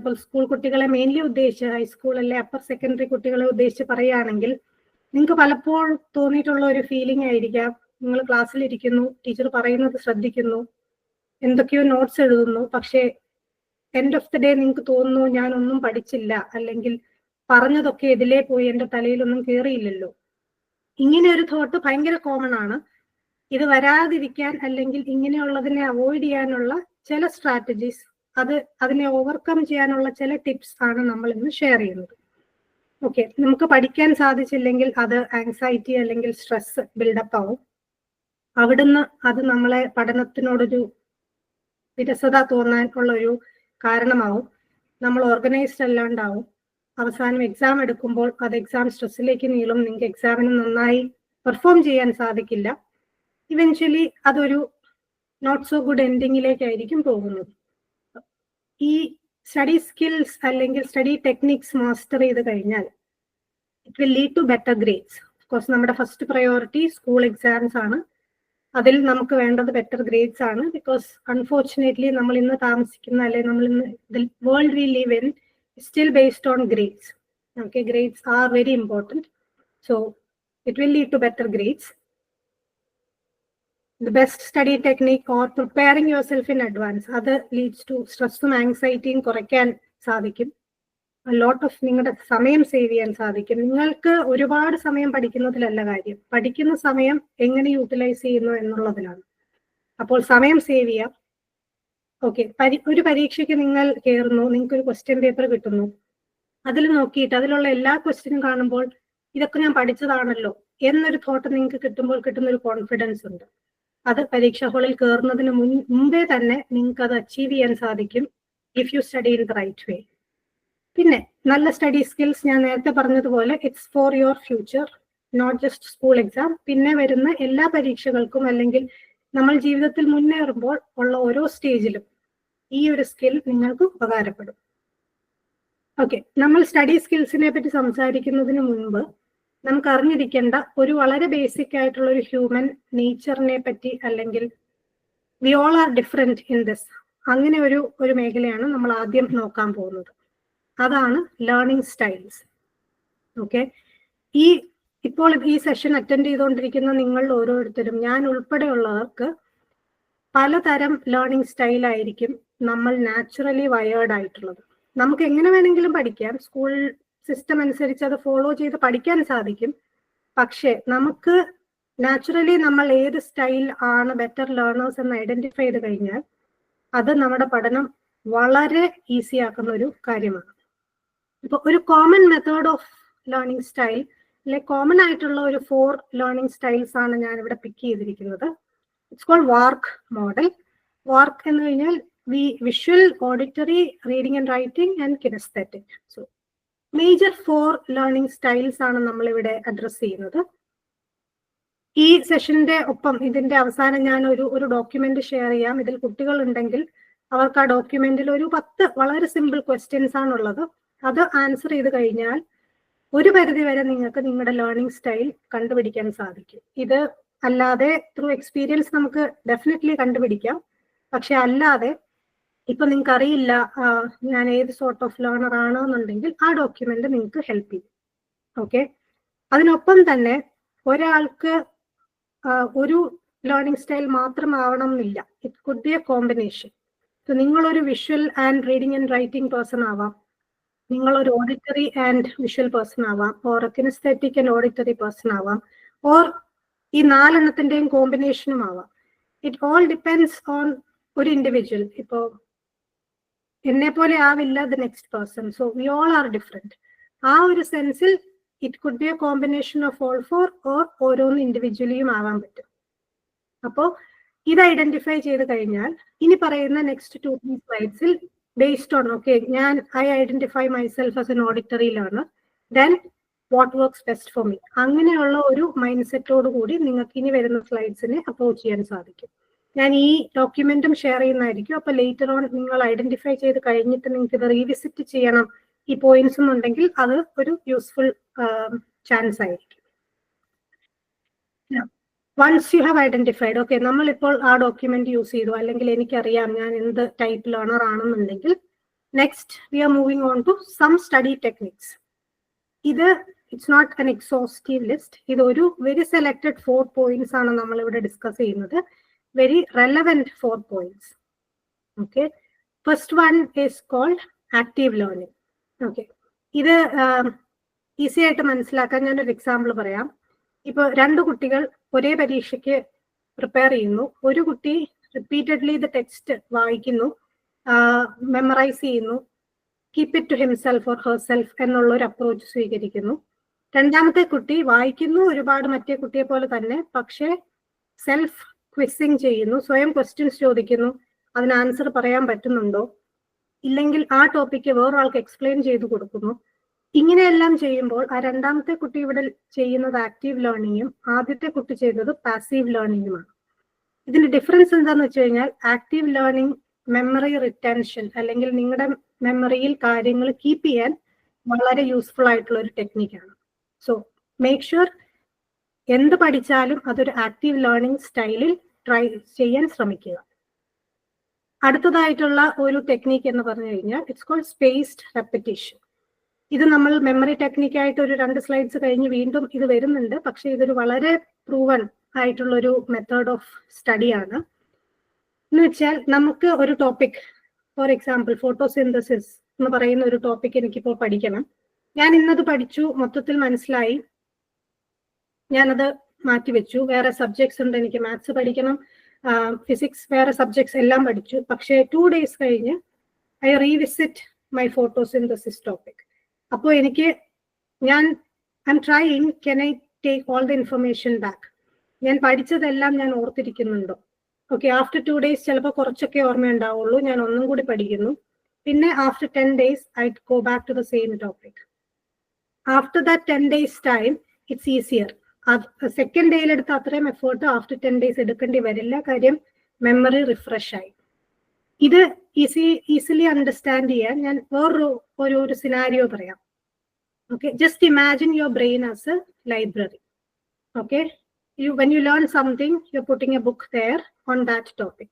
Example school കുട്ടികളെ mainly ഉദ്ദേശിച്ച് high school അല്ലെ അപ്പർ സെക്കൻഡറി കുട്ടികളെ ഉദ്ദേശിച്ച് പറയുകയാണെങ്കിൽ നിങ്ങൾക്ക് പലപ്പോഴും തോന്നിയിട്ടുള്ള ഒരു ഫീലിംഗ് ആയിരിക്കാം, നിങ്ങൾ ക്ലാസ്സിലിരിക്കുന്നു, ടീച്ചർ പറയുന്നത് ശ്രദ്ധിക്കുന്നു, എന്തൊക്കെയോ നോട്ട്സ് എഴുതുന്നു, പക്ഷേ എൻഡ് ഓഫ് ദി ഡേ നിങ്ങൾക്ക് തോന്നുന്നു ഞാനൊന്നും പഠിച്ചില്ല, അല്ലെങ്കിൽ പറഞ്ഞതൊക്കെ ഇതിലേ പോയി എൻ്റെ തലയിലൊന്നും കയറിയില്ലല്ലോ. ഇങ്ങനെ ഒരു തോട്ട് ഭയങ്കര കോമൺ ആണ്. ഇത് വരാതിരിക്കാൻ അല്ലെങ്കിൽ ഇങ്ങനെയുള്ളതിനെ അവോയ്ഡ് ചെയ്യാനുള്ള ചില സ്ട്രാറ്റജീസ്, അതിനെ ഓവർകം ചെയ്യാനുള്ള ചില ടിപ്സ് ആണ് നമ്മൾ ഇന്ന് ഷെയർ ചെയ്യുന്നത്. ഓക്കെ, നമുക്ക് പഠിക്കാൻ സാധിച്ചില്ലെങ്കിൽ അത് ആങ്സൈറ്റി അല്ലെങ്കിൽ സ്ട്രെസ് ബിൽഡപ്പ് ആവും. അവിടുന്ന് അത് നമ്മളെ പഠനത്തിനോടൊരു വിരസത തോന്നാൻ ഉള്ള ഒരു കാരണമാവും. നമ്മൾ ഓർഗനൈസ്ഡ് അല്ലാണ്ടാവും. അവസാനം എക്സാം എടുക്കുമ്പോൾ അത് എക്സാം സ്ട്രെസ്സിലേക്ക് നീളും. നിങ്ങൾക്ക് എക്സാമിന് നന്നായി പെർഫോം ചെയ്യാൻ സാധിക്കില്ല. ഇവൻച്വലി അതൊരു നോട്ട് സോ ഗുഡ് എൻഡിങ്ങിലേക്കായിരിക്കും പോകുന്നത്. ഈ സ്റ്റഡി സ്കിൽസ് അല്ലെങ്കിൽ സ്റ്റഡി ടെക്നിക്സ് മാസ്റ്റർ ചെയ്ത് കഴിഞ്ഞാൽ it will lead to better grades. Of course നമ്മുടെ ഫസ്റ്റ് പ്രയോറിറ്റി സ്കൂൾ എക്സാംസ് ആണ്. അതിൽ നമുക്ക് വേണ്ടത് ബെറ്റർ ഗ്രേഡ്സ് ആണ്. ബിക്കോസ് അൺഫോർച്ചുനേറ്റ്ലി നമ്മൾ ഇന്ന് താമസിക്കുന്ന അല്ലെങ്കിൽ നമ്മൾ ഇന്ന് world we live in still based on grades. Okay, grades are very important. So it will lead to better grades. The best study technique or preparing yourself in advance, that leads to stress and anxiety കുറയ്ക്കാൻ സാധിക്കും. A lot of നിങ്ങളുടെ സമയം save ചെയ്യാൻ സാധിക്കും. നിങ്ങൾക്ക് ഒരുപാട് സമയം പഠിക്കുന്നതിലല്ല കാര്യം, പഠിക്കുന്ന സമയം എങ്ങനെ യൂട്ടിലൈസ് ചെയ്യുന്നു എന്നുള്ളതിലാണ്. അപ്പോൾ സമയം സേവ് ചെയ്യാം. ഓക്കെ, ഒരു പരീക്ഷയ്ക്ക് നിങ്ങൾ കയറുന്നു, നിങ്ങൾക്ക് ഒരു ക്വസ്റ്റ്യൻ പേപ്പർ കിട്ടുന്നു, അതിൽ നോക്കിയിട്ട് അതിലുള്ള എല്ലാ ക്വസ്റ്റ്യനും കാണുമ്പോൾ ഇതൊക്കെ ഞാൻ പഠിച്ചതാണല്ലോ എന്നൊരു തോട്ട് നിങ്ങൾക്ക് കിട്ടുമ്പോൾ കിട്ടുന്ന ഒരു കോൺഫിഡൻസ് ഉണ്ട്. അത് പരീക്ഷാ ഹാളിൽ കയറുന്നതിന് മുമ്പേ തന്നെ നിങ്ങൾക്ക് അത് അച്ചീവ് ചെയ്യാൻ സാധിക്കും if you study in the right way. പിന്നെ നല്ല സ്റ്റഡി സ്കിൽസ് ഞാൻ നേരത്തെ പറഞ്ഞതുപോലെ it's for your future, not just school exam. പിന്നെ വരുന്ന എല്ലാ പരീക്ഷകൾക്കും അല്ലെങ്കിൽ നമ്മൾ ജീവിതത്തിൽ മുന്നേറുമ്പോൾ ഉള്ള ഓരോ സ്റ്റേജിലും ഈ ഒരു സ്കിൽ നിങ്ങൾക്ക് ഉപകാരപ്പെടും. ഓക്കെ, നമ്മൾ സ്റ്റഡി സ്കിൽസിനെ പറ്റി സംസാരിക്കുന്നതിന് മുൻപ് നമുക്ക് അറിഞ്ഞിരിക്കേണ്ട ഒരു വളരെ ബേസിക് ആയിട്ടുള്ള ഒരു ഹ്യൂമൻ നേച്ചറിനെ പറ്റി, അല്ലെങ്കിൽ V all are different in this, അങ്ങനെ ഒരു മേഖലയാണ് നമ്മൾ ആദ്യം നോക്കാൻ പോകുന്നത്. അതാണ് ലേണിംഗ് സ്റ്റൈൽസ്. ഓക്കെ, ഇപ്പോൾ ഈ സെഷൻ അറ്റൻഡ് ചെയ്തുകൊണ്ടിരിക്കുന്ന നിങ്ങൾ ഓരോരുത്തരും, ഞാൻ ഉൾപ്പെടെയുള്ളവർക്ക് പലതരം ലേണിംഗ് സ്റ്റൈൽ ആയിരിക്കും നമ്മൾ നാച്ചുറലി വയേർഡ് ആയിട്ടുള്ളത്. നമുക്ക് എങ്ങനെ വേണമെങ്കിലും പഠിക്കാം, സ്കൂൾ സിസ്റ്റം അനുസരിച്ച് അത് ഫോളോ ചെയ്ത് പഠിക്കാൻ സാധിക്കും. പക്ഷെ നമുക്ക് നാച്ചുറലി നമ്മൾ ഏത് സ്റ്റൈൽ ആണ് ബെറ്റർ ലേണേഴ്സ് എന്ന് ഐഡന്റിഫൈ ചെയ്ത് കഴിഞ്ഞാൽ അത് നമ്മുടെ പഠനം വളരെ ഈസി ആക്കുന്ന ഒരു കാര്യമാണ്. ഇപ്പൊ ഒരു common method of learning style, അല്ലെ കോമൺ ആയിട്ടുള്ള ഒരു 4 ലേണിംഗ് സ്റ്റൈൽസ് ആണ് ഞാൻ ഇവിടെ പിക്ക് ചെയ്തിരിക്കുന്നത്. It's called VARK model. VARK എന്ന് കഴിഞ്ഞാൽ visual, auditory, reading and writing and kinaesthetic. So major 4 learning styles ആണ് നമ്മൾ ഇവിടെ അഡ്രസ് ചെയ്യുന്നത്. ഈ സെഷന്റെ ഒപ്പം ഇതിന്റെ അവസാനം ഞാൻ ഒരു ഡോക്യുമെന്റ് ഷെയർ ചെയ്യാം. ഇതിൽ കുട്ടികൾ ഉണ്ടെങ്കിൽ അവർക്ക് ആ ഡോക്യുമെന്റിൽ ഒരു 10 വളരെ സിമ്പിൾ ക്വസ്റ്റ്യൻസ് ആണുള്ളത്. അത് ആൻസർ ചെയ്ത് കഴിഞ്ഞാൽ ഒരു പരിധി വരെ നിങ്ങൾക്ക് നിങ്ങളുടെ ലേണിംഗ് സ്റ്റൈൽ കണ്ടുപിടിക്കാൻ സാധിക്കും. ഇത് അല്ലാതെ ത്രൂ എക്സ്പീരിയൻസ് നമുക്ക് ഡെഫിനറ്റ്ലി കണ്ടുപിടിക്കാം. പക്ഷെ അല്ലാതെ ഇപ്പൊ നിങ്ങൾക്ക് അറിയില്ല ഞാൻ ഏത് സോർട്ട് ഓഫ് ലേണർ ആണെന്നുണ്ടെങ്കിൽ ആ ഡോക്യുമെന്റ് നിങ്ങൾക്ക് ഹെൽപ്പ് ചെയ്യും. ഓക്കെ, അതിനൊപ്പം തന്നെ ഒരാൾക്ക് ഒരു ലേണിംഗ് സ്റ്റൈൽ മാത്രമാവണം എന്നില്ല. It could be a combination. So നിങ്ങളൊരു visual and reading and writing person ആവാം, നിങ്ങളൊരു ഓഡിറ്ററി ആൻഡ് വിഷ്വൽ പേഴ്സൺ ആവാം, or kinaesthetic and auditory person ആവാം, ഓർ ഈ 4 എണ്ണത്തിന്റെയും കോമ്പിനേഷനും ആവാം. ഇറ്റ് ഓൾ ഡിപ്പെൻഡ്സ് ഓൺ ഒരു ഇൻഡിവിജ്വൽ. ഇപ്പോ എന്നെ പോലെ ആവില്ല the next person. So we all are different. ആ ഒരു സെൻസിൽ it could be a combination of all 4 or ഓരോന്ന് ഇൻഡിവിജ്വലിയും ആവാൻ പറ്റും. അപ്പോൾ ഇത് ഐഡന്റിഫൈ ചെയ്ത് കഴിഞ്ഞാൽ ഇനി പറയുന്ന next 2-3 സ്ലൈഡ്സിൽ based on, okay, I identify myself as an auditory learner, then what works best for me. അങ്ങനെയുള്ള ഒരു മൈൻഡ് സെറ്റോട് കൂടി നിങ്ങൾക്ക് ഇനി വരുന്ന സ്ലൈഡ്സിനെ അപ്രോച്ച് ചെയ്യാൻ സാധിക്കും. ഞാൻ ഈ ഡോക്യുമെന്റും ഷെയർ ചെയ്യുന്നതായിരിക്കും. അപ്പൊ ലേറ്റർ ഓൺ നിങ്ങൾ ഐഡന്റിഫൈ ചെയ്ത് കഴിഞ്ഞിട്ട് നിങ്ങൾക്ക് ഇത് റീവിസിറ്റ് ചെയ്യണം ഈ പോയിന്റ്സ് എന്നുണ്ടെങ്കിൽ അത് ഒരു യൂസ്ഫുൾ ചാൻസ് ആയിരിക്കും. Once you have identified, okay, നമ്മളിപ്പോൾ ആ ഡോക്യുമെന്റ് യൂസ് ചെയ്തു, അല്ലെങ്കിൽ എനിക്കറിയാം ഞാൻ എന്ത് ടൈപ്പ് ലേണർ ആണെന്നുണ്ടെങ്കിൽ Next, we are moving on to some study techniques. It's not an exhaustive list. This is a very selected 4 points we discuss. Very relevant 4 points. Okay. First one is called active learning. Okay. This easy ആയിട്ട് മനസ്സിലാക്കാൻ ഞാൻ ഒരു example പറയാം. ഇപ്പോൾ 2 കുട്ടികൾ ഒരേ പരീക്ഷയ്ക്ക് prepare ചെയ്യുന്നു. ഒരു കുട്ടി റിപ്പീറ്റഡ്ലി ഇത് ടെക്സ്റ്റ് വായിക്കുന്നു, മെമ്മറൈസ് ചെയ്യുന്നു, keep it to himself or herself എന്നുള്ള ഒരു അപ്രോച്ച് സ്വീകരിക്കുന്നു. രണ്ടാമത്തെ കുട്ടി വായിക്കുന്നു ഒരുപാട് മറ്റേ കുട്ടിയെ പോലെ തന്നെ, പക്ഷേ സെൽഫ് ക്വിസിങ് ചെയ്യുന്നു, സ്വയം ക്വസ്റ്റ്യൻസ് ചോദിക്കുന്നു, അതിന് ആൻസർ പറയാൻ പറ്റുന്നുണ്ടോ, ഇല്ലെങ്കിൽ ആ ടോപ്പിക്ക് വേറൊരാൾക്ക് എക്സ്പ്ലെയിൻ ചെയ്ത് കൊടുക്കുന്നു. ഇങ്ങനെയെല്ലാം ചെയ്യുമ്പോൾ ആ രണ്ടാമത്തെ കുട്ടി ഇവിടെ ചെയ്യുന്നത് ആക്റ്റീവ് ലേണിങ്ങും ആദ്യത്തെ കുട്ടി ചെയ്തത് പാസീവ് ലേണിങ്ങുമാണ്. ഇതിന്റെ ഡിഫറൻസ് എന്താണെന്ന് വെച്ച് കഴിഞ്ഞാൽ ആക്റ്റീവ് ലേണിംഗ് മെമ്മറി റിറ്റൻഷൻ അല്ലെങ്കിൽ നിങ്ങളുടെ മെമ്മറിയിൽ കാര്യങ്ങൾ കീപ്പ് ചെയ്യാൻ വളരെ യൂസ്ഫുൾ ആയിട്ടുള്ള ഒരു ടെക്നിക്കാണ്. സോ മേക്ക് ഷുവർ എന്ത് പഠിച്ചാലും അതൊരു ആക്റ്റീവ് ലേണിംഗ് സ്റ്റൈലിൽ ട്രൈ ചെയ്യാൻ ശ്രമിക്കുക. അടുത്തതായിട്ടുള്ള ഒരു ടെക്നിക്ക് എന്ന് പറഞ്ഞു കഴിഞ്ഞാൽ ഇറ്റ്സ് കോൾഡ് സ്പേസ്ഡ് റെപ്പിറ്റേഷൻ. ഇത് നമ്മൾ മെമ്മറി ടെക്നിക്കായിട്ട് ഒരു 2 സ്ലൈഡ്സ് കഴിഞ്ഞ് വീണ്ടും ഇത് വരുന്നുണ്ട്. പക്ഷെ ഇതൊരു വളരെ പ്രൂവൺ ആയിട്ടുള്ള ഒരു മെത്തേഡ് ഓഫ് സ്റ്റഡിയാണ്. എന്ന് വെച്ചാൽ നമുക്ക് ഒരു ടോപ്പിക്, ഫോർ എക്സാമ്പിൾ ഫോട്ടോസിന്തസിസ് എന്ന് പറയുന്ന ഒരു ടോപ്പിക് എനിക്കിപ്പോൾ പഠിക്കണം. ഞാൻ ഇന്നത് പഠിച്ചു, മൊത്തത്തിൽ മനസ്സിലായി, ഞാനത് മാറ്റിവെച്ചു. വേറെ സബ്ജക്ട്സ് ഉണ്ട്, എനിക്ക് മാത്സ് പഠിക്കണം, ഫിസിക്സ്, വേറെ സബ്ജക്ട്സ് എല്ലാം പഠിച്ചു. പക്ഷേ 2 days കഴിഞ്ഞ് I revisit my photosynthesis topic. അപ്പോൾ എനിക്ക് I M trying, can I take all the information back? ഞാൻ പഠിച്ചതെല്ലാം ഞാൻ ഓർത്തിരിക്കുന്നുണ്ടോ? ഓക്കെ, ആഫ്റ്റർ 2 days ചിലപ്പോൾ കുറച്ചൊക്കെ ഓർമ്മയുണ്ടാവുള്ളൂ, ഞാൻ ഒന്നും കൂടി പഠിക്കുന്നു. പിന്നെ after 10 days I go back to the same topic. After that 10 days time it's easier. Second ഡേയിൽ എടുത്ത അത്രയും എഫേർട്ട് ആഫ്റ്റർ 10 days എടുക്കേണ്ടി വരില്ല. കാര്യം മെമ്മറി റിഫ്രഷ് ആയി. ഇത് ഈസിലി അണ്ടർസ്റ്റാൻഡ് ചെയ്യാൻ ഞാൻ വേറൊരു സിനാരിയോ പറയാം. Okay, just imagine your brain as A library. Okay, when you learn something, you're putting a book there on that topic.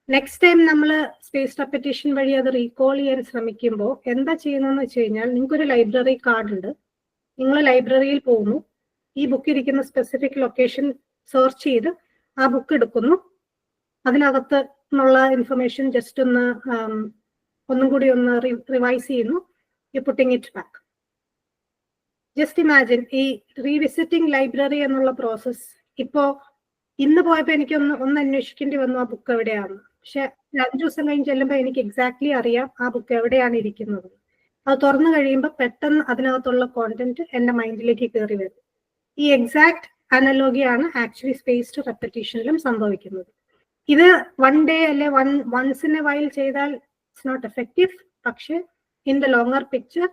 Next time നമ്മൾ സ്പേസ് റെപ്പിറ്റേഷൻ വഴി അത് റീകോൾ ചെയ്യാൻ ശ്രമിക്കുമ്പോൾ എന്താ ചെയ്യുന്നതെന്ന് വെച്ച് കഴിഞ്ഞാൽ, നിങ്ങൾക്കൊരു ലൈബ്രറി കാർഡ് ഉണ്ട്, നിങ്ങൾ ലൈബ്രറിയിൽ പോകുന്നു, ഈ ബുക്ക് ഇരിക്കുന്ന സ്പെസിഫിക് ലൊക്കേഷൻ സെർച്ച് ചെയ്ത് ആ ബുക്ക് എടുക്കുന്നു, അതിനകത്ത് ഉള്ള ഇൻഫർമേഷൻ ജസ്റ്റ് ഒന്നും കൂടി ഒന്ന് റിവൈസ് ചെയ്യുന്നു, you putting it back. Just imagine ഈ റീവിസിറ്റിംഗ് ലൈബ്രറി എന്നുള്ള പ്രോസസ്. ഇപ്പോ ഇന്ന് പോയപ്പോൾ എനിക്ക് ഒന്ന് അന്വേഷിക്കേണ്ടി വന്നു ആ ബുക്ക് എവിടെയാണ്. പക്ഷെ 5 ദിവസം കഴിഞ്ഞ് ചെല്ലുമ്പോൾ എനിക്ക് എക്സാക്ട്ലി അറിയാം ആ ബുക്ക് എവിടെയാണ് ഇരിക്കുന്നത്. അത് തുറന്നു കഴിയുമ്പോൾ പെട്ടെന്ന് അതിനകത്തുള്ള കോണ്ടന്റ് എന്റെ മൈൻഡിലേക്ക് കയറി വരും. ഈ എക്സാക്ട് അനലോഗിയാണ് ആക്ച്വലി സ്പേസ്ഡ് റെപ്പിറ്റേഷനിലും സംഭവിക്കുന്നത്. ഇത് 1 day അല്ലെ വൺസ് ഇൻ എ വൈൽ ചെയ്താൽ ഇറ്റ്സ് നോട്ട് എഫക്റ്റീവ്. പക്ഷെ in the longer picture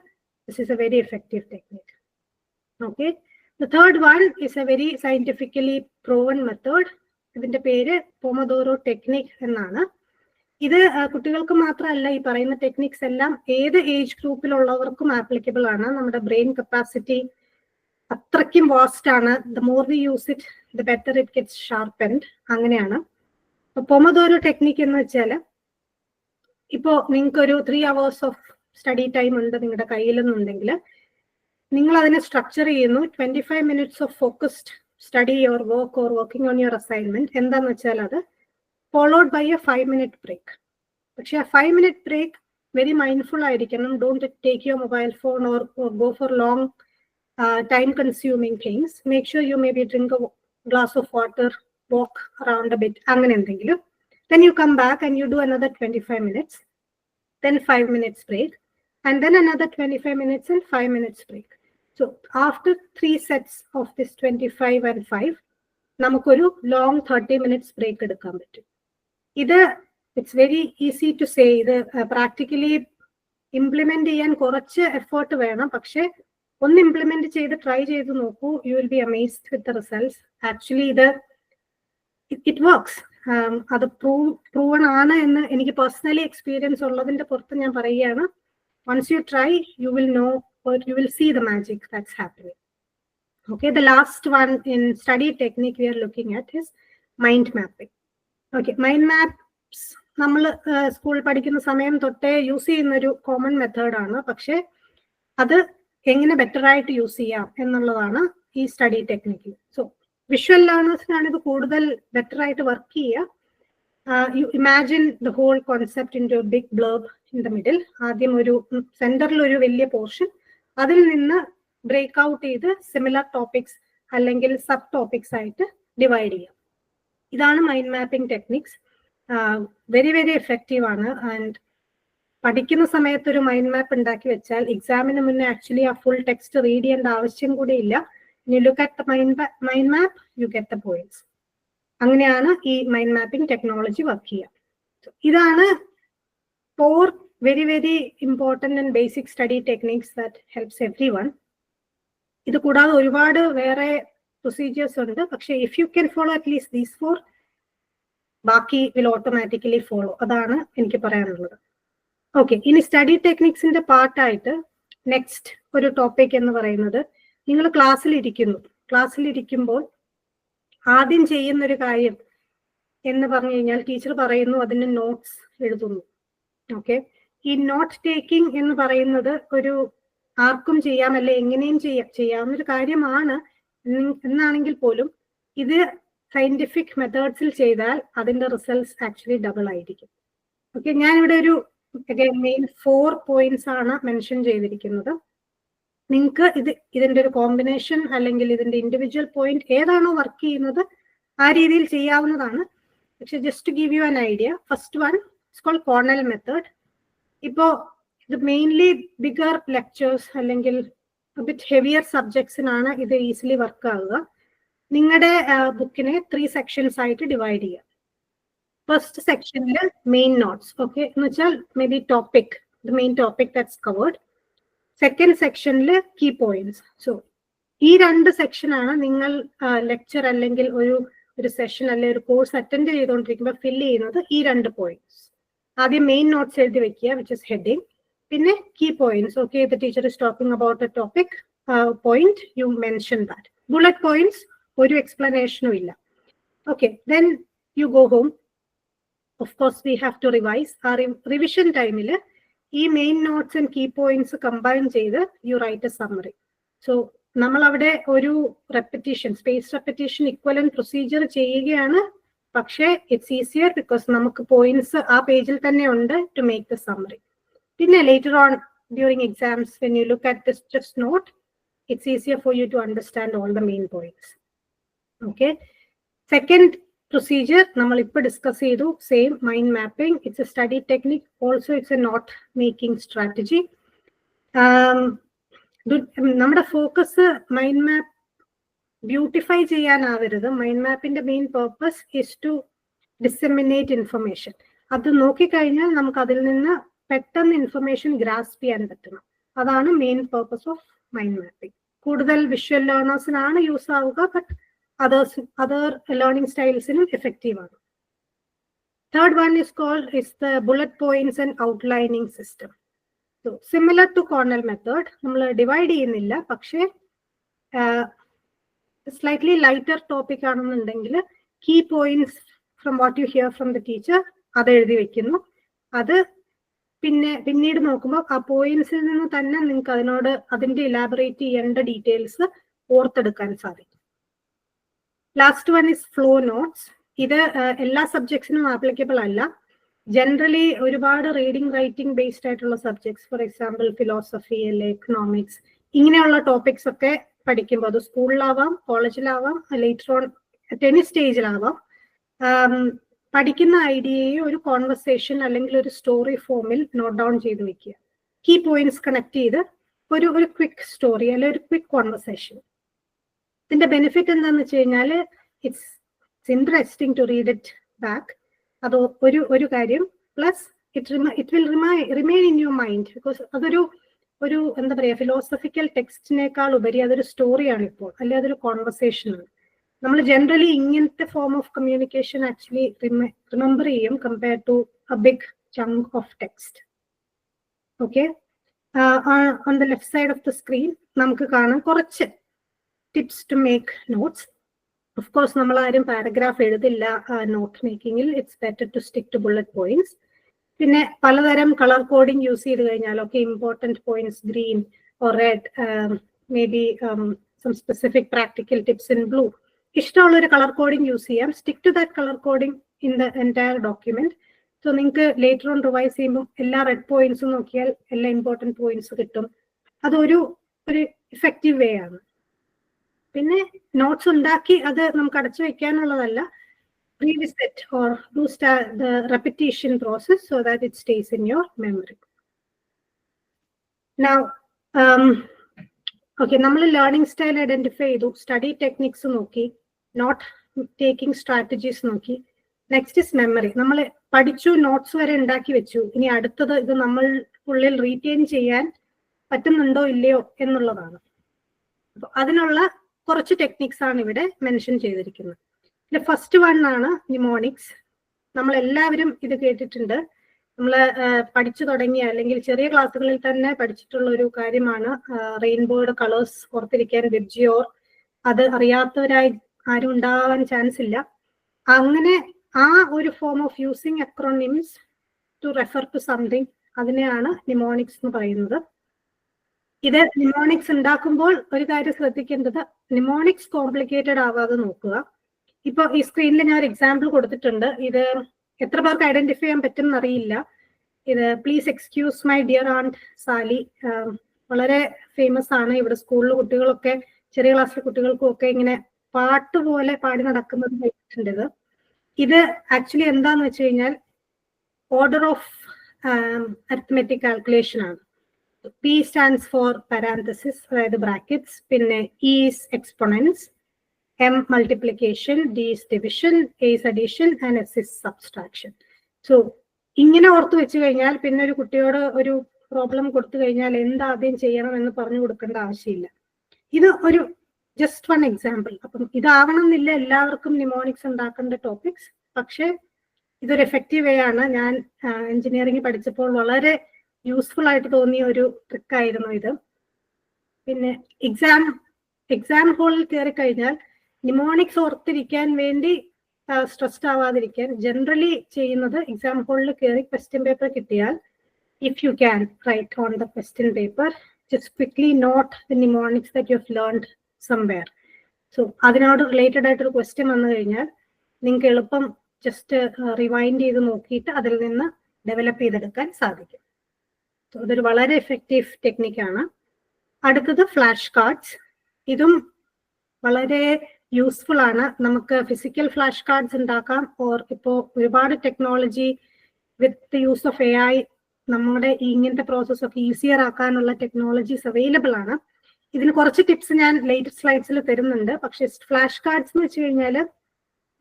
this is A very effective technique. Okay, the third one is a very scientifically proven method. ഇതിന്റെ പേര് Pomodoro technique എന്നാണ്. ഇത് കുട്ടികൾക്ക് മാത്രമല്ല, ഈ പറയുന്ന ടെക്നിക്സ് എല്ലാം ഏത് ഏജ് ഗ്രൂപ്പിലുള്ളവർക്കും ആപ്ലിക്കബിൾ ആണ്. നമ്മുടെ ബ്രെയിൻ കപ്പാസിറ്റി അത്രയ്ക്കും വാസ്റ്റ് ആണ്. The more we use it the better it gets sharpened. അങ്ങനെയാണ് പൊമോഡോറോ ടെക്നിക് എന്ന് വെച്ചാൽ, ഇപ്പോൾ നിങ്ങൾക്കൊരു 3 hours ഓഫ് സ്റ്റഡി ടൈം ഉണ്ട് നിങ്ങളുടെ കയ്യിലെന്നുണ്ടെങ്കിൽ, നിങ്ങൾ അതിനെ സ്ട്രക്ചർ ചെയ്യുന്നു. 25 minutes of focused study or work or working on your assignment. എന്താന്ന് വെച്ചാൽ അത് followed by A 5-minute break. പക്ഷെ ആ 5-minute ബ്രേക്ക് വെരി മൈൻഡ്ഫുൾ ആയിരിക്കണം. Don't take your mobile phone or go for long time consuming things. Make sure you may be drink A glass of water, walk around a bit, അങ്ങനെ എന്തെങ്കിലും. Then you come back and you do another 25 minutes, then 5 minutes break, and then another 25 minutes and 5 minutes break. So after 3 sets of this 25 and 5, നമുക്കൊരു long 30 minutes break എടുക്കാൻ പറ്റും. ഇത് it's very easy to say. ഇത് practically implement ചെയ്യാൻ കുറച്ച് effort വേണം. പക്ഷെ ഒന്ന് ഇംപ്ലിമെന്റ് ചെയ്ത് ട്രൈ ചെയ്ത് നോക്കൂ. You will be amazed with the results. Actually ഇത് ഇറ്റ് വർക്ക്സ്. അത് പ്രൂവൺ ആണ് എന്ന് എനിക്ക് പേഴ്സണലി എക്സ്പീരിയൻസ് ഉള്ളതിന്റെ പുറത്ത് ഞാൻ പറയുകയാണ്. Once you try, you will know or you will see the magic that's happening. Okay, the last one in study technique we are looking at is mind mapping. Okay, mind maps നമ്മൾ സ്കൂളിൽ പഠിക്കുന്ന സമയം തൊട്ടേ use ചെയ്യുന്ന ഒരു common മെത്തേഡാണ്. പക്ഷെ അത് എങ്ങനെ ബെറ്റർ ആയിട്ട് യൂസ് ചെയ്യാം എന്നുള്ളതാണ് ഈ സ്റ്റഡി ടെക്നിക്കിൽ. സോ വിഷ്വൽ ലേണേഴ്സിനാണ് ഇത് കൂടുതൽ ബെറ്റർ ആയിട്ട് വർക്ക് ചെയ്യുക. You imagine the whole concept into big blurb in the middle. ആദ്യം ഒരു സെന്ററിൽ ഒരു വലിയ പോർഷൻ, അതിൽ നിന്ന് ബ്രേക്ക് ഔട്ട് ചെയ്ത് സിമിലർ ടോപ്പിക്സ് അല്ലെങ്കിൽ സബ് ടോപ്പിക്സ് ആയിട്ട് ഡിവൈഡ് ചെയ്യാം. ഇതാണ് mind mapping techniques. Very very effective ആണ്. ആൻഡ് പഠിക്കുന്ന സമയത്ത് ഒരു മൈൻഡ് മാപ്പ് ഉണ്ടാക്കി വെച്ചാൽ എക്സാമിന് മുന്നേ ആക്ച്വലി ആ ഫുൾ ടെക്സ്റ്റ് റീഡ് ചെയ്യേണ്ട ആവശ്യം കൂടി ഇല്ല. U look at the mind map, you get the points. അങ്ങനെയാണ് ഈ മൈൻഡ് മാപ്പിംഗ് ടെക്നോളജി വർക്ക് ചെയ്യുക. ഇതാണ് 4 very very important and basic study techniques that helps every one. ഇത് കൂടാതെ ഒരുപാട് വേറെ പ്രൊസീജിയേഴ്സ് ഉണ്ട്. പക്ഷെ if you can follow at least these 4, ബാക്കി വിൽ ഓട്ടോമാറ്റിക്കലി ഫോളോ. അതാണ് എനിക്ക് പറയാനുള്ളത്. ഓക്കെ, ഇനി സ്റ്റഡി ടെക്നിക്സിന്റെ പാർട്ടായിട്ട് നെക്സ്റ്റ് ഒരു ടോപ്പിക് എന്ന് പറയുന്നത്, നിങ്ങൾ ക്ലാസ്സിലിരിക്കുമ്പോൾ ആദ്യം ചെയ്യുന്ന ഒരു കാര്യം എന്ന് പറഞ്ഞു കഴിഞ്ഞാൽ ടീച്ചർ പറയുന്നു, അതിന് നോട്ട്സ് എഴുതുന്നു. ഓക്കെ, ഈ നോട്ട് ടേക്കിംഗ് എന്ന് പറയുന്നത് ഒരു ആർക്കും ചെയ്യാം, അല്ലെ എങ്ങനെയും ചെയ്യാവുന്നൊരു കാര്യമാണ്. എന്നാണെങ്കിൽ പോലും ഇത് സയന്റിഫിക് മെത്തേഡ്സിൽ ചെയ്താൽ അതിന്റെ റിസൾട്ട്സ് ആക്ച്വലി ഡബിൾ ആയിരിക്കും. ഓക്കെ, ഞാനിവിടെ ഒരു മെയിൻ 4 പോയിന്റ്സ് ആണ് മെൻഷൻ ചെയ്തിരിക്കുന്നത്. നിങ്ങൾക്ക് ഇതിന്റെ ഒരു കോമ്പിനേഷൻ അല്ലെങ്കിൽ ഇതിന്റെ ഇൻഡിവിജ്വൽ പോയിന്റ് ഏതാണോ വർക്ക് ചെയ്യുന്നത് ആ രീതിയിൽ ചെയ്യാവുന്നതാണ്. പക്ഷെ just to give you an idea, first one it's called Cornell method. ഇപ്പോ ഇത് മെയിൻലി ബിഗർ ലെക്ചേഴ്സ് അല്ലെങ്കിൽ ബിറ്റ് ഹെവിയർ സബ്ജക്ട്സിനാണ് ഇത് ഈസിലി വർക്ക് ആവുക. നിങ്ങളുടെ ബുക്കിനെ 3 സെക്ഷൻസ് ആയിട്ട് ഡിവൈഡ് ചെയ്യുക. ഫസ്റ്റ് സെക്ഷനിൽ മെയിൻ നോട്ട്സ്, ഓക്കെ, എന്ന് വെച്ചാൽ maybe topic, the main topic that's covered. Second സെക്ഷനിൽ കീ പോയിന്റ്സ്. സോ ഈ 2 സെക്ഷനാണ് നിങ്ങൾ ലെക്ചർ അല്ലെങ്കിൽ ഒരു സെഷൻ അല്ലെങ്കിൽ ഒരു കോഴ്സ് അറ്റൻഡ് ചെയ്തുകൊണ്ടിരിക്കുമ്പോൾ ഫില്ല് ചെയ്യുന്നത്. ഈ 2 പോയിന്റ്സ് ആദ്യം മെയിൻ നോട്ട്സ് എഴുതി വെക്കുക, വിച്ച് ഇസ് ഹെഡിങ്. പിന്നെ key points, okay, the teacher is talking about a topic point, you mention that. Bullet points, ഒരു എക്സ്പ്ലനേഷനും ഇല്ല. Okay, then you go home. Of course we have to revise. ആ revision ടൈമിൽ ഈ main notes and key points combine ചെയ്ത് you write a summary. So നമ്മൾ അവിടെ ഒരു repetition, space repetition equivalent procedure ചെയ്യുകയാണ്. പക്ഷേ ഇറ്റ്സ് ഈസിയർ ബിക്കോസ് നമുക്ക് പോയിന്റ്സ് ആ പേജിൽ തന്നെ ഉണ്ട് ടു മേക്ക് ദ സമ്മറി. പിന്നെ later on during exams when you look at this just note, it's easier for you to understand all the main points. Okay, second procedure നമ്മൾ ഇപ്പോൾ discuss ചെയ്തു, same mind mapping. It's a study technique, also it's a note making strategy. നമ്മുടെ focus mind map beautify ചെയ്യാനാവരുത്. Mind മാപ്പിന്റെ main purpose is to disseminate information. അത് നോക്കിക്കഴിഞ്ഞാൽ നമുക്ക് അതിൽ നിന്ന് പെട്ടെന്ന് ഇൻഫർമേഷൻ ഗ്രാസ്പ് ചെയ്യാൻ പറ്റണം. അതാണ് main purpose of mind mapping. കൂടുതൽ വിഷ്വൽ ലേണേഴ്സിനാണ് യൂസ് ആവുക, but other learning styles effective ആണ്. Third one is the bullet points and outlining system. So similar to Cornell method, നമ്മൾ ഡിവൈഡ് ചെയ്യുന്നില്ല, പക്ഷേ സ്ലൈറ്റ്ലി ലൈറ്റർ ടോപ്പിക് ആണെന്നുണ്ടെങ്കിൽ key points from what you hear from the teacher അത് എഴുതി വെക്കുന്നു. അത് പിന്നീട് നോക്കുമ്പോൾ ആ പോയിന്റ്സിൽ നിന്ന് തന്നെ നിങ്ങൾക്ക് അതിന്റെ ഇലാബറേറ്റ് ചെയ്യേണ്ട ഡീറ്റെയിൽസ് ഓർത്തെടുക്കാൻ സാധിക്കും. Last one is flow notes. ഇത് എല്ലാ സബ്ജക്ട്സിനും ആപ്ലിക്കബിൾ അല്ല. ജനറലി ഒരുപാട് റീഡിംഗ് റൈറ്റിംഗ് ബേസ്ഡ് ആയിട്ടുള്ള സബ്ജക്ട്സ്, ഫോർ എക്സാമ്പിൾ ഫിലോസഫി അല്ലെ എക്കണോമിക്സ്, ഇങ്ങനെയുള്ള ടോപ്പിക്സ് ഒക്കെ പഠിക്കുമ്പോൾ അത് സ്കൂളിലാവാം, കോളേജിലാവാം, ലേറ്റർ ഓൺ ടെനി സ്റ്റേജിലാവാം, പഠിക്കുന്ന ഐഡിയയെ ഒരു കോൺവെർസേഷൻ അല്ലെങ്കിൽ ഒരു സ്റ്റോറി ഫോമിൽ നോട്ട് ഡൗൺ ചെയ്ത് വെക്കുക. കീ പോയിന്റ്സ് കണക്ട് ചെയ്ത് ഒരു ക്വിക്ക് സ്റ്റോറി അല്ലെങ്കിൽ ഒരു ക്വിക്ക് കോൺവെർസേഷൻ. ഇതിന്റെ ബെനിഫിറ്റ് എന്താന്ന് വെച്ച് കഴിഞ്ഞാൽ it's interesting to read it back. അത് ഒരു കാര്യം. Plus it will remain in your mind, because അതൊരു എന്താ പറയുക, ഫിലോസഫിക്കൽ ടെക്സ്റ്റിനേക്കാൾ ഉപരി അതൊരു സ്റ്റോറിയാണ് ഇപ്പോൾ, അല്ലെങ്കിൽ അതൊരു കോൺവെർസേഷനാണ്. നമ്മൾ ജനറലി ഇങ്ങനത്തെ form of communication actually remember ചെയ്യും compare to a big chunk of text. Okay, on the left side of the screen നമുക്ക് കാണാം കുറച്ച് tips to make notes. Of course നമ്മൾ ആരും പാരഗ്രാഫ് എഴുതില്ല നോട്ട് മേക്കിങ്ങിൽ. It's better to stick to bullet points. പിന്നെ പലതരം കളർ കോഡിംഗ് യൂസ് ചെയ്ത് കഴിഞ്ഞാൽ okay important points green or red, maybe some specific practical tips in blue, ഇഷ്ടമുള്ള ഒരു കളർ കോഡിംഗ് യൂസ് ചെയ്യാം. Stick to that colour coding in the entire document. So നിങ്ങൾക്ക് later on revise ചെയ്യുമ്പോൾ എല്ലാ red പോയിന്റ്സും നോക്കിയാൽ എല്ലാ important points കിട്ടും. അതൊരു ഇഫക്റ്റീവ് വേ ആണ്. പിന്നെ നോട്ട്സ് ഉണ്ടാക്കി അത് നമുക്ക് അടച്ചു വെക്കാനുള്ളതല്ല, revisit or do the repetition process so that it stays in your memory. Now, okay, നമ്മൾ ലേണിംഗ് സ്റ്റൈൽ ഐഡന്റിഫൈ ചെയ്തു, സ്റ്റഡി ടെക്നിക്സ് നോക്കി, നോട്ട് ടേക്കിംഗ് സ്ട്രാറ്റജീസ് നോക്കി. Next is memory. നമ്മൾ പഠിച്ചു, നോട്ട്സ് വരെ ഉണ്ടാക്കി വെച്ചു. ഇനി അടുത്തത് ഇത് നമ്മൾ ഉള്ളിൽ റീറ്റെയിൻ ചെയ്യാൻ പറ്റുന്നുണ്ടോ ഇല്ലയോ എന്നുള്ളതാണ്. അപ്പോൾ അതിനുള്ള കുറച്ച് ടെക്നിക്സ് ആണ് ഇവിടെ മെൻഷൻ ചെയ്തിരിക്കുന്നത്. ഫസ്റ്റ് വൺ ആണ് നിമോണിക്സ്. നമ്മൾ എല്ലാവരും ഇത് കേട്ടിട്ടുണ്ട്. നമ്മൾ പഠിച്ചു തുടങ്ങിയ അല്ലെങ്കിൽ ചെറിയ ക്ലാസ്സുകളിൽ തന്നെ പഠിച്ചിട്ടുള്ള ഒരു കാര്യമാണ് റെയിൻബോയുടെ കളേഴ്സ് ഓർത്തിരിക്കാൻ വിബ്ജിയോർ. അത് അറിയാത്തവരായി ആരും ഉണ്ടാവാൻ ചാൻസ് ഇല്ല. അങ്ങനെ ആ ഒരു form of using acronyms to refer to something, അതിനെയാണ് നിമോണിക്സ് എന്ന് പറയുന്നത്. ഇത് നിമോണിക്സ് ഉണ്ടാക്കുമ്പോൾ ഒരു കാര്യം ശ്രദ്ധിക്കേണ്ടത്, നിമോണിക്സ് കോംപ്ലിക്കേറ്റഡ് ആവാതെ നോക്കുക. ഇപ്പൊ ഈ സ്ക്രീനിൽ ഞാൻ ഒരു എക്സാമ്പിൾ കൊടുത്തിട്ടുണ്ട്. ഇത് എത്ര പേർക്ക് ഐഡന്റിഫൈ ചെയ്യാൻ പറ്റും എന്നറിയില്ല. ഇത് please excuse my dear and Sally, വളരെ ഫേമസ് ആണ്. ഇവിടെ സ്കൂളിൽ കുട്ടികളൊക്കെ, ചെറിയ ക്ലാസ്സിലെ കുട്ടികൾക്കും ഒക്കെ ഇങ്ങനെ പാട്ട് പോലെ പാടി നടക്കുന്നത് കേട്ടിട്ടുണ്ട്. ഇത് ആക്ച്വലി എന്താന്ന് വെച്ച് കഴിഞ്ഞാൽ ഓർഡർ ഓഫ് അരിത്മെറ്റിക് കാൽക്കുലേഷൻ ആണ്. P stands for parenthesis, അതായത് ബ്രാക്കറ്റ്സ്, പിന്നെ E is exponents, M multiplication, D is division, A is addition and S is subtraction. So ഇങ്ങനെ ഓർത്ത് വെച്ച് കഴിഞ്ഞാൽ പിന്നെ ഒരു കുട്ടിയോട് ഒരു പ്രോബ്ലം കൊടുത്തു കഴിഞ്ഞാൽ എന്താദ്യം ചെയ്യണം എന്ന് പറഞ്ഞു കൊടുക്കേണ്ട ആവശ്യമില്ല. ഇത് ഒരു ജസ്റ്റ് വൺ എക്സാമ്പിൾ. അപ്പം ഇതാവണം എന്നില്ല എല്ലാവർക്കും നിമോണിക്സ് ഉണ്ടാക്കേണ്ട ടോപ്പിക്സ്, പക്ഷെ ഇതൊരു എഫക്റ്റീവ് വേ ആണ്. ഞാൻ എഞ്ചിനീയറിംഗ് പഠിച്ചപ്പോൾ വളരെ യൂസ്ഫുൾ ആയിട്ട് തോന്നിയ ഒരു ട്രിക്കായിരുന്നു ഇത്. പിന്നെ എക്സാം ഹോളിൽ കയറി കഴിഞ്ഞാൽ നിമോണിക്സ് ഓർത്തിരിക്കാൻ വേണ്ടി സ്ട്രെസ്ഡ് ആവാതിരിക്കാൻ ജനറലി ചെയ്യുന്നത്, എക്സാം ഹോളിൽ കയറി ക്വസ്റ്റ്യൻ പേപ്പർ കിട്ടിയാൽ if you can write on the question paper just quickly note the mnemonics that you have learned somewhere. So അതിനോട് റിലേറ്റഡ് ആയിട്ടൊരു ക്വസ്റ്റ്യൻ വന്നു കഴിഞ്ഞാൽ നിങ്ങൾക്ക് എളുപ്പം ജസ്റ്റ് റിവൈൻഡ് ചെയ്ത് നോക്കിയിട്ട് അതിൽ നിന്ന് ഡെവലപ്പ് ചെയ്തെടുക്കാൻ സാധിക്കും. ഇതൊരു വളരെ എഫക്റ്റീവ് ടെക്നിക്കാണ്. അടുത്തത് ഫ്ലാഷ് കാർഡ്സ്. ഇതും വളരെ യൂസ്ഫുൾ ആണ്. നമുക്ക് ഫിസിക്കൽ ഫ്ലാഷ് കാർഡ്സ് ഉണ്ടാക്കാം, ഓർ ഇപ്പോൾ ഒരുപാട് technology with use of AI നമ്മുടെ ഇങ്ങനത്തെ പ്രോസസ് ഒക്കെ ഈസിയർ ആക്കാനുള്ള ടെക്നോളജീസ് അവൈലബിൾ ആണ്. ഇതിന് കുറച്ച് ടിപ്സ് ഞാൻ ലേറ്റസ്റ്റ് സ്ലൈഡ്സിൽ തരുന്നുണ്ട്. പക്ഷെ ഫ്ലാഷ് കാർഡ്സ് എന്ന് വെച്ച് കഴിഞ്ഞാൽ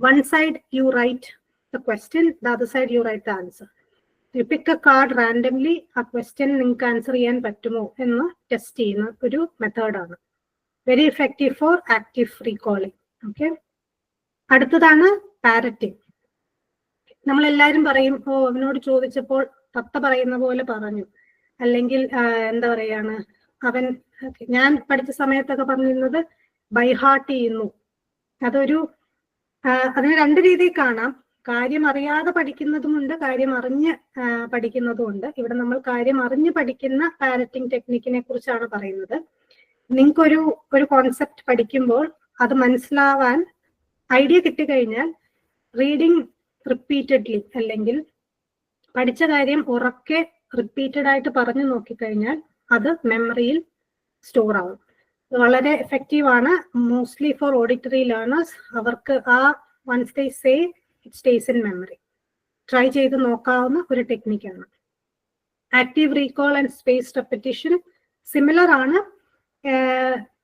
one side you write the question, the other side you write the answer. You pick a card randomly, ആ ക്വസ്റ്റ്യൻ നിങ്ങൾക്ക് ആൻസർ ചെയ്യാൻ പറ്റുമോ എന്ന് ടെസ്റ്റ് ചെയ്യുന്ന ഒരു മെത്തേഡാണ്. Very effective for active recalling. Okay, അടുത്തതാണ് പാരറ്റിംഗ്. നമ്മളെല്ലാവരും പറയും, ഓ അവനോട് ചോദിച്ചപ്പോൾ തത്ത പറയുന്ന പോലെ പറഞ്ഞു, അല്ലെങ്കിൽ എന്താ പറയാണ് അവൻ, ഞാൻ പഠിച്ച സമയത്തൊക്കെ പറഞ്ഞിരുന്നത് ബൈ ഹാർട്ട് ചെയ്യുന്നു. അതിന് രണ്ട് രീതിയിൽ കാണാം. കാര്യം അറിയാതെ പഠിക്കുന്നതുമുണ്ട്, കാര്യം അറിഞ്ഞ് പഠിക്കുന്നതുമുണ്ട്. ഇവിടെ നമ്മൾ കാര്യം അറിഞ്ഞ് പഠിക്കുന്ന പാരറ്റിംഗ് ടെക്നിക്കിനെ കുറിച്ചാണ് പറയുന്നത്. നിങ്ങൾക്കൊരു കോൺസെപ്റ്റ് പഠിക്കുമ്പോൾ അത് മനസ്സിലാവാൻ ഐഡിയ കിട്ടിക്കഴിഞ്ഞാൽ റീഡിങ് റിപ്പീറ്റഡ്ലി, അല്ലെങ്കിൽ പഠിച്ച കാര്യം ഉറക്കെ റിപ്പീറ്റഡ് ആയിട്ട് പറഞ്ഞു നോക്കിക്കഴിഞ്ഞാൽ അത് മെമ്മറിയിൽ സ്റ്റോർ ആവും. വളരെ എഫക്റ്റീവ് ആണ്, മോസ്റ്റ്ലി ഫോർ ഓഡിറ്ററി ലേണേഴ്സ്. അവർക്ക് ആ once they say it stays in memory. Try ചെയ്ത് നോക്കാവുന്ന ഒരു ടെക്നിക്കാണ്. Active recall and space repetition similar ആണ്.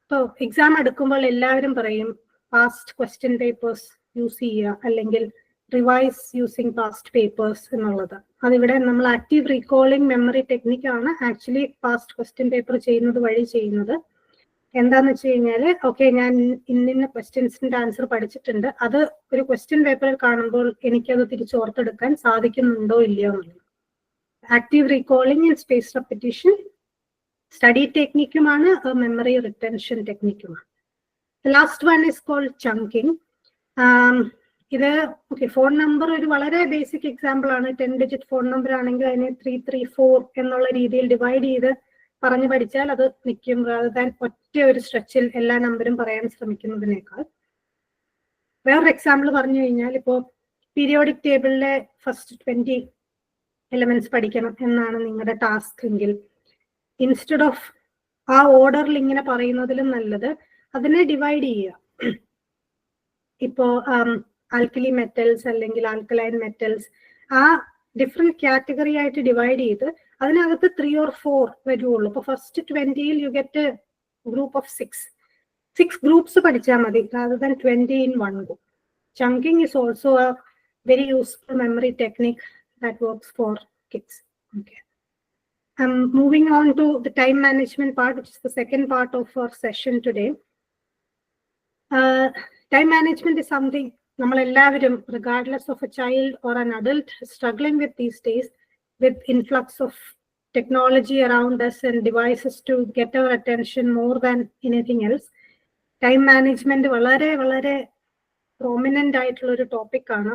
ഇപ്പോൾ എക്സാം എടുക്കുമ്പോൾ എല്ലാവരും പറയും പാസ്റ്റ് ക്വസ്റ്റ്യൻ പേപ്പേഴ്സ് യൂസ് ചെയ്യുക, അല്ലെങ്കിൽ റിവൈസ് യൂസിങ് പാസ്റ്റ് പേപ്പേഴ്സ് എന്നുള്ളത്. അതിവിടെ നമ്മൾ ആക്റ്റീവ് റീകോളിംഗ് മെമ്മറി ടെക്നിക്കാണ് ആക്ച്വലി പാസ്റ്റ് ക്വസ്റ്റ്യൻ പേപ്പർ ചെയ്യുന്നത് വഴി ചെയ്യുന്നത്. എന്താന്ന് വെച്ച് കഴിഞ്ഞാൽ, ഓക്കെ ഞാൻ ഇന്ന ക്വസ്റ്റ്യൻസിന്റെ ആൻസർ പഠിച്ചിട്ടുണ്ട്, അത് ഒരു ക്വസ്റ്റ്യൻ പേപ്പറിൽ കാണുമ്പോൾ എനിക്കത് തിരിച്ചോർത്തെടുക്കാൻ സാധിക്കുന്നുണ്ടോ ഇല്ലയോ എന്നുള്ളത്. Active recalling and space repetition study ടെക്നിക്കുമാണ്, മെമ്മറി റിട്ടൻഷൻ ടെക്നിക്കുമാണ്. Last one is called chunking. ഇത് ഓക്കെ, ഫോൺ നമ്പർ ഒരു വളരെ ബേസിക് എക്സാമ്പിൾ ആണ്. 10 ഡിജിറ്റ് ഫോൺ നമ്പർ ആണെങ്കിൽ അതിനെ 334 എന്നുള്ള രീതിയിൽ ഡിവൈഡ് ചെയ്ത് പറഞ്ഞു പഠിച്ചാൽ അത് നിൽക്കും, rather ഒറ്റ ഒരു സ്ട്രെച്ചിൽ എല്ലാ നമ്പറും പറയാൻ ശ്രമിക്കുന്നതിനേക്കാൾ. വേറൊരു എക്സാമ്പിൾ പറഞ്ഞു കഴിഞ്ഞാൽ, ഇപ്പോൾ പീരിയോഡിക് ടേബിളിലെ ഫസ്റ്റ് 20 എലമെന്റ്സ് പഠിക്കണം എന്നാണ് നിങ്ങളുടെ ടാസ്ക് എങ്കിൽ, ഇൻസ്റ്റെഡ് ഓഫ് ആ ഓർഡറിൽ ഇങ്ങനെ പറയുന്നതിലും നല്ലത് അതിനെ ഡിവൈഡ് ചെയ്യുക. ഇപ്പോ ആൽക്കലി മെറ്റൽസ് അല്ലെങ്കിൽ ആൽക്കലൈൻ മെറ്റൽസ്, ആ ഡിഫറെന്റ് കാറ്റഗറി ആയിട്ട് ഡിവൈഡ് ചെയ്ത് അതിനകത്ത് 3 or 4 വരുള്ളൂ. ഇപ്പൊ ഫസ്റ്റ് 20യിൽ you get group of 6 groups പഠിച്ചാൽ മതി, rather than 20 in one go. Chunking is also a very useful memory technique that works for kids. Okay. Moving on to the time management part, which is the second part of our session today. Time management is something നമ്മൾ എല്ലാവരും, regardless of a child or an adult, struggling with these days, with influx of technology around us and devices to get our attention more than anything else. Time management വളരെ വളരെ prominent ആയിട്ടുള്ള ഒരു topic ആണ്.